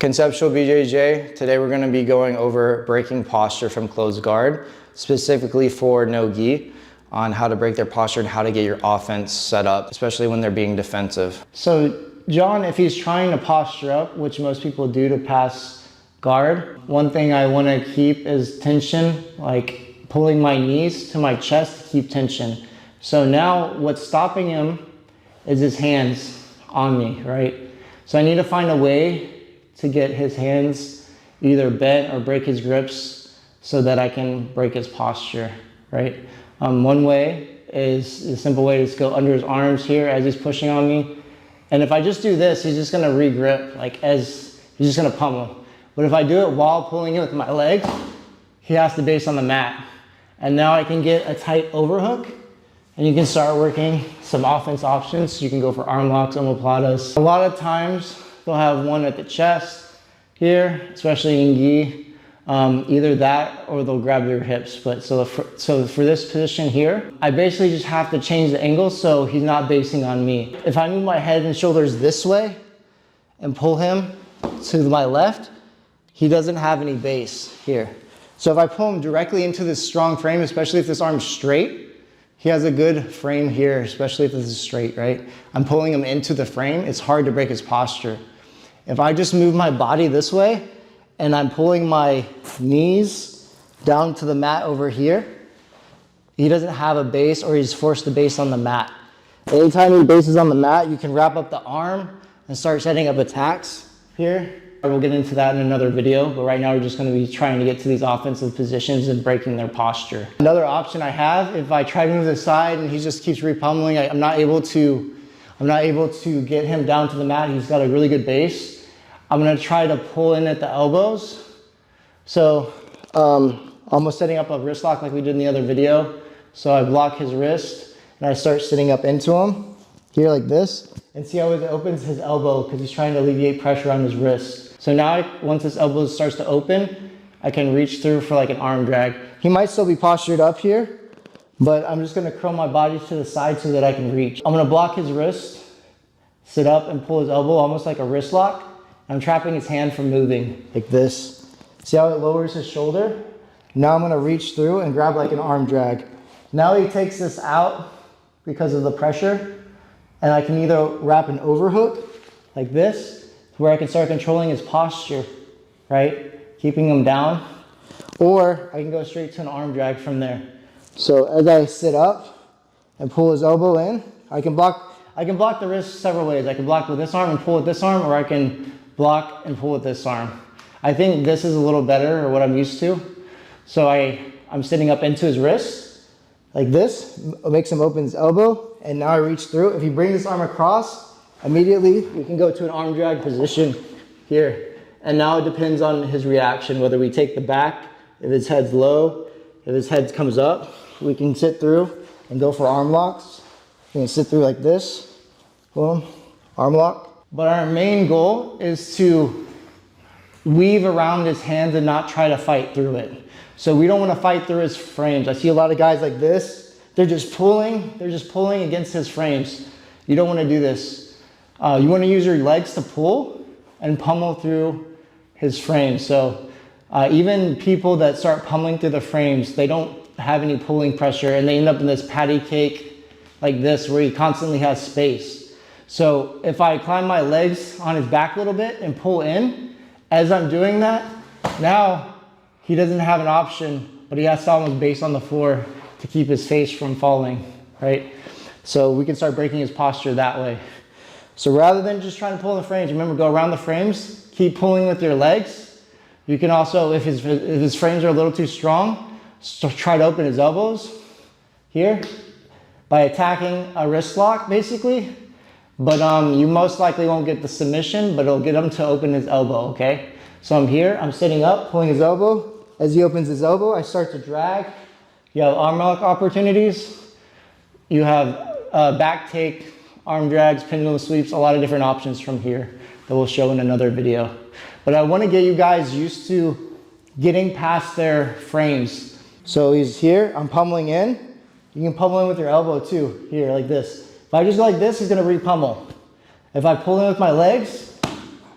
Conceptual BJJ, today we're going to be going over breaking posture from closed guard, specifically for no gi, on how to break their posture and how to get your offense set up, especially when they're being defensive. So John, if he's trying to posture up, which most people do to pass guard, one thing I want to keep is tension, like pulling my knees to my chest to keep tension. So now what's stopping him is his hands on me, right? So I need to find a way to get his hands either bent or break his grips so that I can break his posture, right? One way is a simple way to just go under his arms here as he's pushing on me. And if I just do this, he's just gonna re-grip, like as he's just gonna pummel. But if I do it while pulling it with my legs, he has to base on the mat. And now I can get a tight overhook and you can start working some offense options. You can go for arm locks, omoplatas. A lot of times they'll have one at the chest here, especially in gi. Either that or they'll grab your hips. But so for this position here, I basically just have to change the angle so he's not basing on me. If I move my head and shoulders this way and pull him to my left, he doesn't have any base here. So if I pull him directly into this strong frame, especially if this arm's straight, he has a good frame here, especially if this is straight, right? I'm pulling him into the frame. It's hard to break his posture. If I just move my body this way and I'm pulling my knees down to the mat over here, he doesn't have a base or he's forced to base on the mat. Anytime he bases on the mat, you can wrap up the arm and start setting up attacks here. We'll get into that in another video, but right now we're just going to be trying to get to these offensive positions and breaking their posture. Another option I have, if I try to move aside and he just keeps repummeling, I'm not able to get him down to the mat. He's got a really good base. I'm going to try to pull in at the elbows. So almost setting up a wrist lock like we did in the other video. So I block his wrist and I start sitting up into him here like this, and see how it opens his elbow because he's trying to alleviate pressure on his wrist. So now once his elbow starts to open, I can reach through for like an arm drag. He might still be postured up here, but I'm just gonna curl my body to the side so that I can reach. I'm gonna block his wrist, sit up and pull his elbow almost like a wrist lock. I'm trapping his hand from moving like this. See how it lowers his shoulder? Now I'm gonna reach through and grab like an arm drag. Now he takes this out because of the pressure, and I can either wrap an overhook like this, where I can start controlling his posture, right? Keeping him down, or I can go straight to an arm drag from there. So as I sit up and pull his elbow in, I can block the wrist several ways. I can block with this arm and pull with this arm, or I can block and pull with this arm. I think this is a little better, or what I'm used to. So I'm sitting up into his wrist like this, makes him open his elbow, and now I reach through. If you bring this arm across, immediately we can go to an arm drag position here. And now it depends on his reaction, whether we take the back, if his head's low, if his head comes up, we can sit through and go for arm locks. We can sit through like this, boom, arm lock. But our main goal is to weave around his hands and not try to fight through it. So we don't want to fight through his frames. I see a lot of guys like this, they're just pulling against his frames. You don't want to do this. You want to use your legs to pull and pummel through his frame. So even people that start pummeling through the frames, they don't have any pulling pressure and they end up in this patty cake like this where he constantly has space. So if I climb my legs on his back a little bit and pull in, as I'm doing that, now he doesn't have an option, but he has to almost base on the floor to keep his face from falling, right? So we can start breaking his posture that way. So rather than just trying to pull the frames, remember, go around the frames, keep pulling with your legs. You can also, if his frames are a little too strong, so try to open his elbows here by attacking a wrist lock, basically. But you most likely won't get the submission, but it'll get him to open his elbow, okay? So I'm here, I'm sitting up, pulling his elbow. As he opens his elbow, I start to drag. You have arm lock opportunities. You have back take, arm drags, pendulum sweeps, a lot of different options from here that we'll show in another video. But I want to get you guys used to getting past their frames. So he's here, I'm pummeling in. You can pummel in with your elbow too, here like this. If I just go like this, he's going to re-pummel. If I pull in with my legs,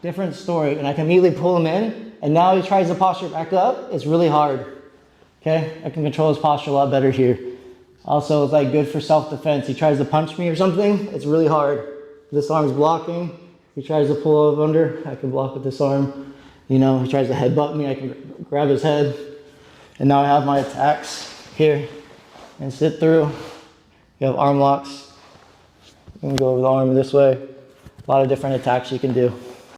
different story. And I can immediately pull him in, and now he tries to posture back up. It's really hard. Okay, I can control his posture a lot better here. Also, it's like good for self-defense. He tries to punch me or something, it's really hard. This arm's blocking. He tries to pull up under, I can block with this arm. You know, he tries to headbutt me, I can grab his head. And now I have my attacks here and sit through. You have arm locks. You can go over the arm this way. A lot of different attacks you can do.